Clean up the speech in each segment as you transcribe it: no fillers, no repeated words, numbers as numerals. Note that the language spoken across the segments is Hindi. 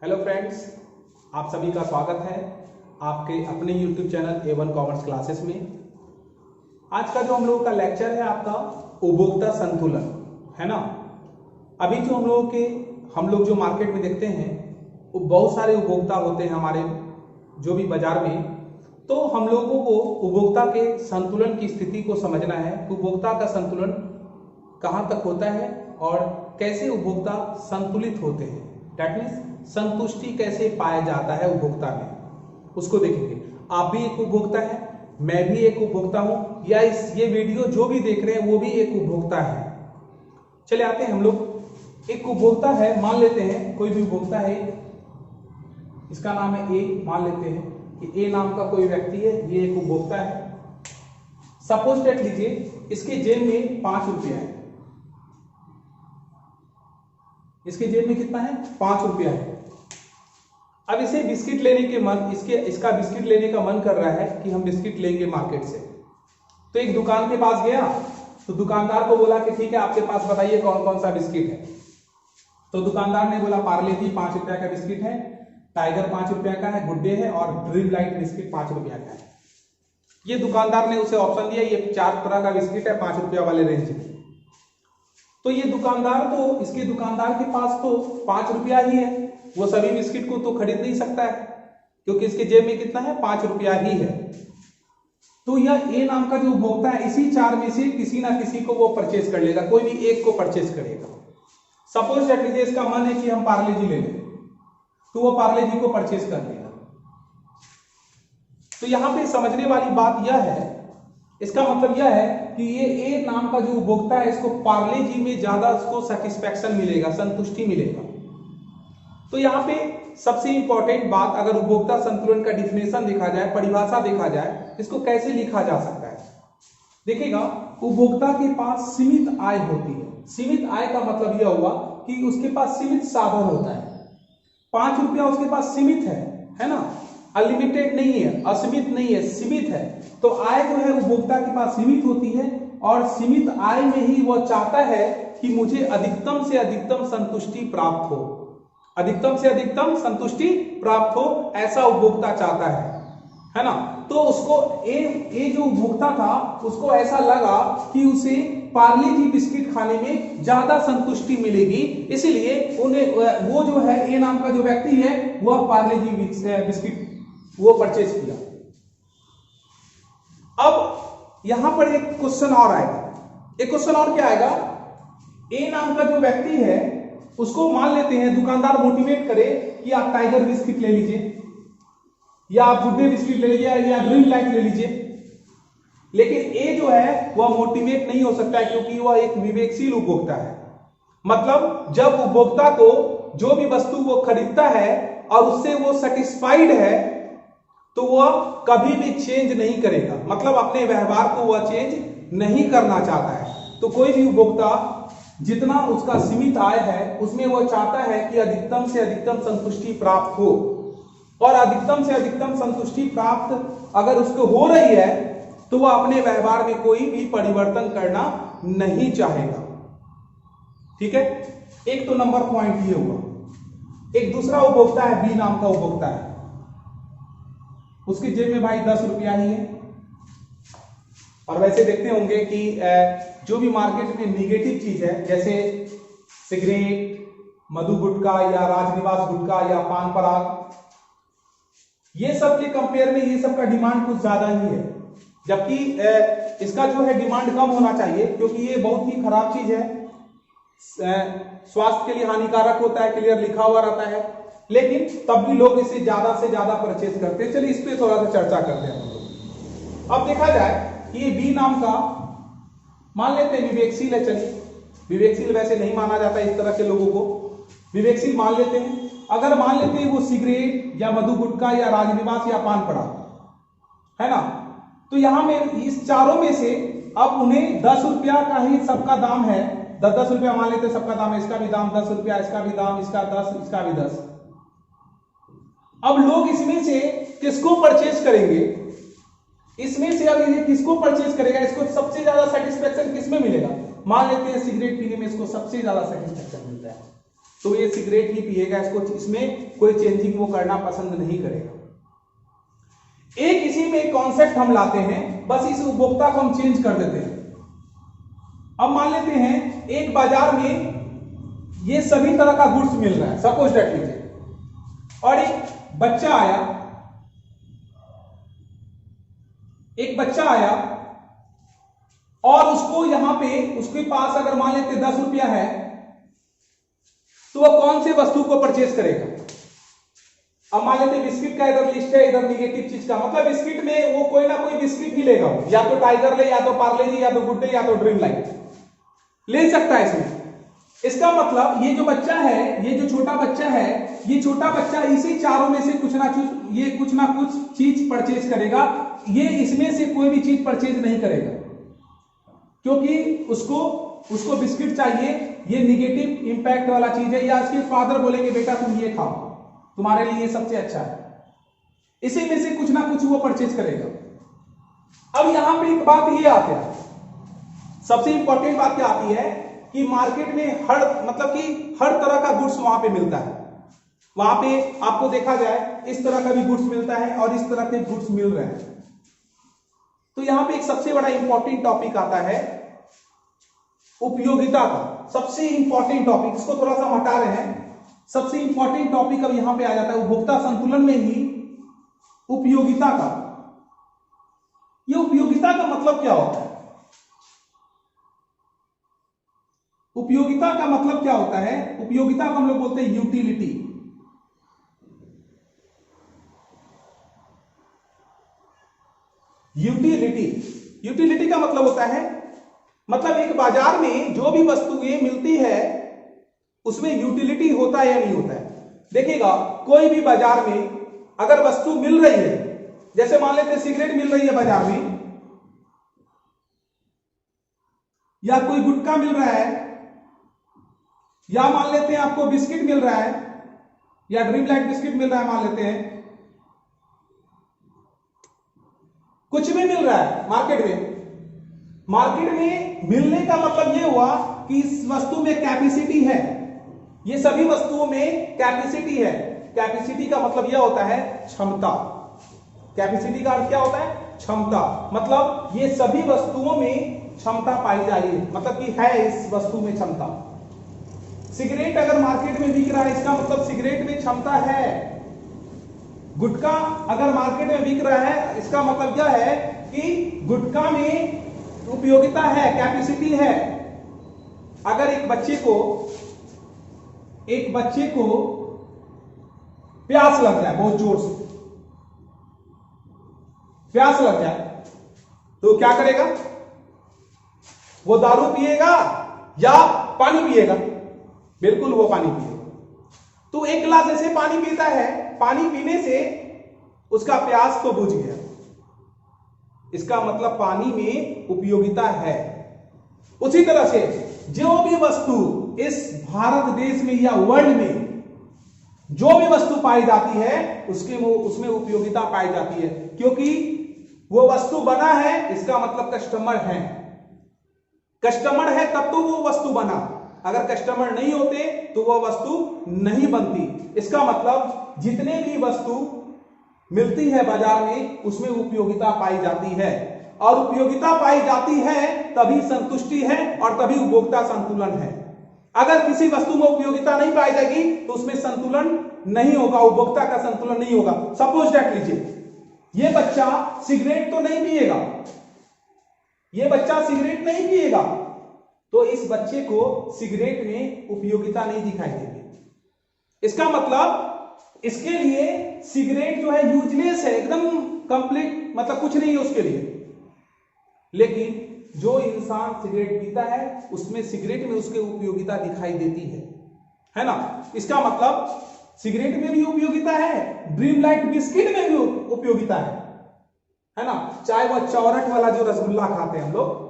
हेलो फ्रेंड्स, आप सभी का स्वागत है आपके अपने YouTube channel A1 commerce classes में। आज का जो हम लोगों का लेक्चर है आपका उपभोक्ता संतुलन है ना। अभी जो हम लोग जो मार्केट में देखते हैं वो बहुत सारे उपभोक्ता होते हैं हमारे जो भी बाजार में। तो हम लोगों को उपभोक्ता के संतुलन की स्थिति को समझना है। उपभोक्ता का संतुलन कहाँ तक होता है और कैसे उपभोक्ता संतुलित होते हैं, दैट मीन्स संतुष्टि कैसे पाया जाता है उपभोक्ता में, उसको देखेंगे। आप भी एक उपभोक्ता है, मैं भी एक उपभोक्ता हूं, या ये वीडियो जो भी देख रहे हैं वो भी एक उपभोक्ता है। चले आते हैं हम लोग। एक उपभोक्ता है, मान लेते हैं कोई भी उपभोक्ता है, इसका नाम है ए। मान लेते हैं कि ए नाम का कोई व्यक्ति है, ये एक उपभोक्ता है। सपोज डेट लीजिए इसके जेब में 5 रुपया है। इसके जेब में कितना है? 5 रुपया है। अब इसे बिस्किट लेने के इसका बिस्किट लेने का मन कर रहा है कि हम बिस्किट लेंगे मार्केट से। तो एक दुकान के पास गया, तो दुकानदार को बोला कि ठीक है, आपके पास बताइए कौन कौन सा बिस्किट है। तो दुकानदार ने बोला पार्ले जी 5 रुपया का बिस्किट है, टाइगर 5 रुपया का है, गुड डे है, और ड्रीम लाइट बिस्किट 5 रुपया का है। ये दुकानदार ने उसे ऑप्शन दिया, ये 4 तरह का बिस्किट है 5 रुपया वाले रेंज में। तो ये इसके दुकानदार के पास तो 5 रुपया ही है, वो सभी बिस्किट को तो खरीद नहीं सकता है क्योंकि इसके जेब में कितना है? 5 रुपया ही है। तो यह ए नाम का जो उपभोक्ता है, इसी 4 में से किसी ना किसी को वो परचेज कर लेगा, कोई भी एक को परचेज करेगा। सपोज दैट लीजिए इसका मन है कि हम पार्ले जी ले लें, तो वो पार्ले जी को परचेज कर लेगा। तो यहां पे समझने वाली बात यह है, इसका मतलब यह है कि ये ए नाम का जो उपभोक्ता है, इसको पार्ले जी में ज्यादा उसको सेटिस्फैक्शन मिलेगा, संतुष्टि मिलेगा। तो यहाँ पे सबसे इंपॉर्टेंट बात, अगर उपभोक्ता संतुलन का डिफिनेशन देखा जाए, परिभाषा देखा जाए, इसको कैसे लिखा जा सकता है। देखिएगा, उपभोक्ता के पास सीमित आय होती है। सीमित आय का मतलब यह हुआ कि उसके पास सीमित साधन होता है। 5 रुपया उसके पास सीमित है ना, अनलिमिटेड नहीं है, असीमित नहीं है, सीमित है। तो आय जो है उपभोक्ता के पास सीमित होती है, और सीमित आय में ही वह चाहता है कि मुझे अधिकतम से अधिकतम संतुष्टि प्राप्त हो, अधिकतम से अधिकतम संतुष्टि प्राप्त हो, ऐसा उपभोक्ता चाहता है ना। तो उसको ए जो उपभोक्ता था, उसको ऐसा लगा कि उसे पार्ले जी बिस्किट खाने में ज्यादा संतुष्टि मिलेगी, इसलिए वो जो है ए नाम का जो व्यक्ति है, वह पार्ले जी बिस्किट वो परचेज किया। अब यहां पर एक क्वेश्चन और आएगा। एक क्वेश्चन और क्या आएगा? ए नाम का जो व्यक्ति है, उसको मान लेते हैं दुकानदार मोटिवेट करे कि आप टाइगर बिस्किट ले लीजिए, या आप गुड डे बिस्किट ले लीजिए, या ड्रीम लाइट ले लीजिए। लेकिन ए जो है वह मोटिवेट नहीं हो सकता है, क्योंकि वह एक विवेकशील उपभोक्ता है। मतलब जब उपभोक्ता को जो भी वस्तु वो खरीदता है और उससे वो सेटिस्फाइड है, तो वह कभी भी चेंज नहीं करेगा। मतलब अपने व्यवहार को वह चेंज नहीं करना चाहता है। तो कोई भी उपभोक्ता जितना उसका सीमित आय है, उसमें वह चाहता है कि अधिकतम से अधिकतम संतुष्टि प्राप्त हो, और अधिकतम से अधिकतम संतुष्टि प्राप्त अगर उसको हो रही है, तो वह अपने व्यवहार में कोई भी परिवर्तन करना नहीं चाहेगा। ठीक है, एक तो नंबर पॉइंट ये हुआ। एक दूसरा उपभोक्ता है, बी नाम का उपभोक्ता है, उसकी जेब में भाई 10 रुपया ही है। और वैसे देखते होंगे कि जो भी मार्केट में निगेटिव चीज है, जैसे सिगरेट, मधु गुटखा, या राजनिवास गुटखा, या पान पराग, ये सब के कंपेयर में ये सब का डिमांड कुछ ज्यादा ही है, जबकि इसका जो है डिमांड कम होना चाहिए, क्योंकि ये बहुत ही खराब चीज है, स्वास्थ्य के लिए हानिकारक होता है, क्लियर लिखा हुआ रहता है। लेकिन तब भी लोग इसे ज्यादा से ज्यादा परचेज करते हैं। चलिए इस पे थोड़ा सा चर्चा करते हैं हम लोग। अब देखा जाए कि ये बी नाम का, मान लेते हैं विवेकशील है। चलिए, विवेकशील वैसे नहीं माना जाता इस तरह के लोगों को, विवेकशील मान लेते हैं। अगर मान लेते हैं वो सिगरेट या मधु गुटखा या राजनिवास या पान पराग है ना, तो यहां में इस चारों में से अब उन्हें 10 रुपया का ही सबका दाम है। 10-10 रुपया मान लेते हैं सबका दाम है, इसका भी दाम 10 रुपया, इसका भी दाम, इसका 10, इसका भी 10। अब लोग इसमें से किसको परचेज करेंगे? इसमें से अब ये किसको परचेज करेगा? इसको सबसे ज्यादा सेटिस्फेक्शन किसमें मिलेगा? मान लेते हैं सिगरेट पीने में इसको सबसे ज्यादा सेटिस्फेक्शन मिलता है, तो ये सिगरेट ही पिएगा, इसको इसमें कोई चेंजिंग वो करना पसंद नहीं करेगा। एक इसी में एक कॉन्सेप्ट हम लाते हैं, बस इस उपभोक्ता को हम चेंज कर देते हैं। अब मान लेते हैं एक बाजार में ये सभी तरह का गुड्स मिल रहा है, सपोज दैट लीजिए, और एक बच्चा आया और उसको यहां पे उसके पास अगर मान लेते 10 रुपया है, तो वह कौन से वस्तु को परचेज करेगा। अब मान लेते बिस्किट का इधर लिस्ट है, इधर निगेटिव चीज का, मतलब बिस्किट में वो कोई ना कोई बिस्किट ही लेगा, या तो टाइगर ले, या तो पार्ले जी, या तो गुड डे, या तो ड्रीम लाइट ले सकता है इसमें। इसका मतलब ये जो बच्चा है, ये जो छोटा बच्चा है, ये छोटा बच्चा इसी चारों में से कुछ ना कुछ चीज परचेज करेगा। ये इसमें से कोई भी चीज परचेज नहीं करेगा, क्योंकि उसको बिस्किट चाहिए, ये निगेटिव इंपैक्ट वाला चीज है, या उसके फादर बोलेंगे बेटा तुम ये खाओ, तुम्हारे लिए ये सबसे अच्छा है, इसी में से कुछ ना कुछ वो परचेज करेगा। अब यहां पे एक बात ये आती है, सबसे इंपॉर्टेंट बात क्या आती है कि मार्केट में हर तरह का गुड्स वहां पे मिलता है। वहां पे आपको देखा जाए इस तरह का भी गुड्स मिलता है और इस तरह के गुड्स मिल रहे हैं। तो यहां पे एक सबसे बड़ा इंपॉर्टेंट टॉपिक आता है उपयोगिता का, सबसे इंपॉर्टेंट टॉपिक, इसको थोड़ा सा हटा रहे हैं। सबसे इंपॉर्टेंट टॉपिक अब यहां पे आ जाता है उपभोक्ता संतुलन में ही उपयोगिता का। यह उपयोगिता का मतलब क्या होता है? उपयोगिता का मतलब क्या होता है? उपयोगिता को हम लोग बोलते हैं यूटिलिटी। यूटिलिटी का मतलब होता है, मतलब एक बाजार में जो भी वस्तुएं मिलती है उसमें यूटिलिटी होता है या नहीं होता है। देखिएगा कोई भी बाजार में अगर वस्तु मिल रही है, जैसे मान लेते सिगरेट मिल रही है बाजार में, या कोई गुटखा मिल रहा है, या मान लेते हैं आपको बिस्किट मिल रहा है, या ड्रीम लाइट बिस्किट मिल रहा है, मान लेते हैं कुछ भी मिल रहा है मार्केट में मिलने का मतलब यह हुआ कि इस वस्तु में कैपेसिटी है। ये सभी वस्तुओं में कैपेसिटी है। कैपेसिटी का मतलब यह होता है क्षमता। कैपेसिटी का अर्थ क्या होता है? क्षमता। मतलब ये सभी वस्तुओं में क्षमता पाई जा रही है, मतलब कि है इस वस्तु में क्षमता। सिगरेट अगर मार्केट में बिक रहा है, इसका मतलब सिगरेट में क्षमता है। गुटखा अगर मार्केट में बिक रहा है, इसका मतलब यह है कि गुटखा में उपयोगिता है, कैपेसिटी है। अगर एक बच्चे को प्यास लग जाए, बहुत जोर से प्यास लग जाए, तो क्या करेगा? वो दारू पिएगा या पानी पिएगा? बिल्कुल वो पानी पिएगा। तो एक गिलास ऐसे पानी पीता है, पानी पीने से उसका प्यास तो बुझ गया। इसका मतलब पानी में उपयोगिता है। उसी तरह से जो भी वस्तु इस भारत देश में या वर्ल्ड में जो भी वस्तु पाई जाती है उसमें उपयोगिता पाई जाती है, क्योंकि वो वस्तु बना है, इसका मतलब कस्टमर है। कस्टमर है तब तो वो वस्तु बना, अगर कस्टमर नहीं होते तो वह वस्तु नहीं बनती। इसका मतलब जितने भी वस्तु मिलती है बाजार में उसमें उपयोगिता पाई जाती है, और उपयोगिता पाई जाती है तभी संतुष्टि है और तभी उपभोक्ता संतुलन है। अगर किसी वस्तु में उपयोगिता नहीं पाई जाएगी तो उसमें संतुलन नहीं होगा, उपभोक्ता का संतुलन नहीं होगा। सपोज दैट लीजिए ये बच्चा सिगरेट तो नहीं पिएगा, ये बच्चा सिगरेट नहीं पिएगा, तो इस बच्चे को सिगरेट में उपयोगिता नहीं दिखाई देगी। इसका मतलब इसके लिए सिगरेट जो है यूजलेस है, एकदम कंप्लीट, मतलब कुछ नहीं है उसके लिए। लेकिन जो इंसान सिगरेट पीता है उसमें सिगरेट में उसके उपयोगिता दिखाई देती है ना। इसका मतलब सिगरेट में भी उपयोगिता है, ड्रीम लाइट बिस्किट में भी उपयोगिता है ना। चाहे वह चौरठ वाला जो रसगुल्ला खाते हैं हम लोग,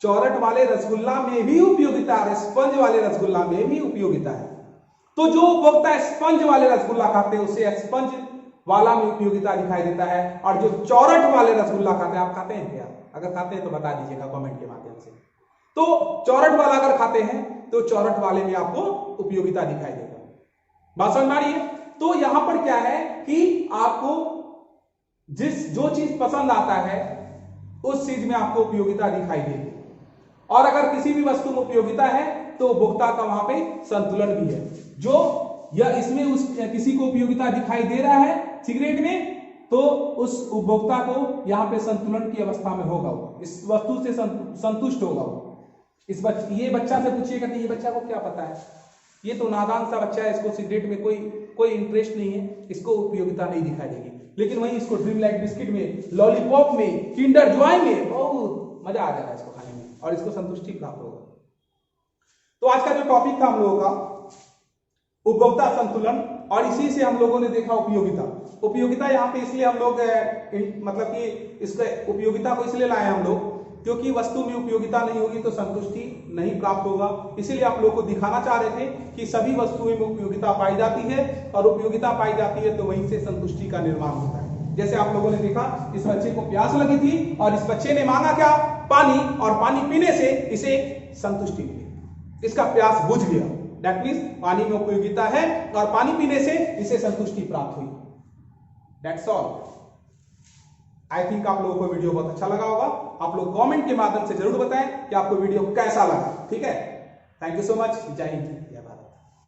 चौरठ वाले रसगुल्ला में भी उपयोगिता है, स्पंज वाले रसगुल्ला में भी उपयोगिता है। तो जो उपभोक्ता स्पंज वाले रसगुल्ला खाते हैं उसे स्पंज वाला में उपयोगिता दिखाई देता है, और जो चौरठ वाले रसगुल्ला खाते हैं, आप खाते हैं क्या? अगर खाते हैं तो बता दीजिएगा कमेंट के माध्यम से। तो चौरठ वाला अगर खाते हैं तो चौरट वाले में आपको उपयोगिता दिखाई देगा। बात समझ में आ रही है? तो यहां पर क्या है कि आपको जो चीज पसंद आता है उस चीज में आपको उपयोगिता दिखाई देगी, और अगर किसी भी वस्तु में उपयोगिता है तो उपभोक्ता का वहां पे संतुलन भी है। जो या इसमें उस किसी को उपयोगिता दिखाई दे रहा है सिगरेट में, तो उस उपभोक्ता को यहां पे संतुलन की अवस्था में होगा, वो इस वस्तु से संतुष्ट होगा। वो ये बच्चा से पूछिएगा कि ये बच्चा को क्या पता है, ये तो नादान सा बच्चा है, इसको सिगरेट में कोई इंटरेस्ट नहीं है, इसको उपयोगिता नहीं दिखाई देगी। लेकिन वहीं इसको ड्रीम लाइट बिस्किट में, लॉलीपॉप में, किंडर जॉय में बहुत मजा आ जाएगा इसको खाने में, और इसको संतुष्टि प्राप्त होगा। तो आज का जो टॉपिक था हम लोगों का उपभोक्ता संतुलन, और इसी से हम लोगों ने देखा उपयोगिता यहाँ पे इसलिए हम लोग मतलब कि इसके उपयोगिता को इसलिए लाए हम लोग क्योंकि वस्तु में उपयोगिता नहीं होगी तो संतुष्टि नहीं प्राप्त होगा। इसीलिए आप लोगों को दिखाना चाह रहे थे कि सभी वस्तुओं में उपयोगिता पाई जाती है, और उपयोगिता पाई जाती है तो वहीं से संतुष्टि का निर्माण होता है। जैसे आप लोगों ने देखा, इस बच्चे को प्यास लगी थी और इस बच्चे ने मांगा क्या, पानी, और पानी पीने से इसे संतुष्टि मिली, इसका प्यास बुझ गया। दैट मींस पानी में उपयोगिता है और पानी पीने से इसे संतुष्टि प्राप्त हुई। That's all. आई थिंक आप लोगों को वीडियो बहुत अच्छा लगा होगा। आप लोग कमेंट के माध्यम से जरूर बताएं कि आपको वीडियो कैसा लगा। ठीक है, थैंक यू सो मच। जय हिंद।